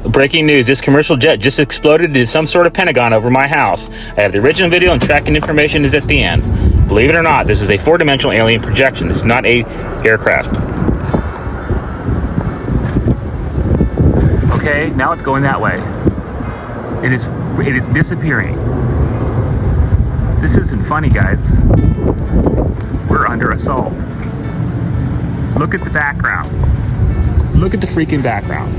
Breaking news, this commercial jet just exploded in some sort of Pentagon over my house. I have the original video and tracking information is at the end. Believe it or not, this is a four-dimensional alien projection. It's not a aircraft. Okay, now it's going that way. It is disappearing. This isn't funny, guys. We're under assault. Look at the background. Look at the freaking background.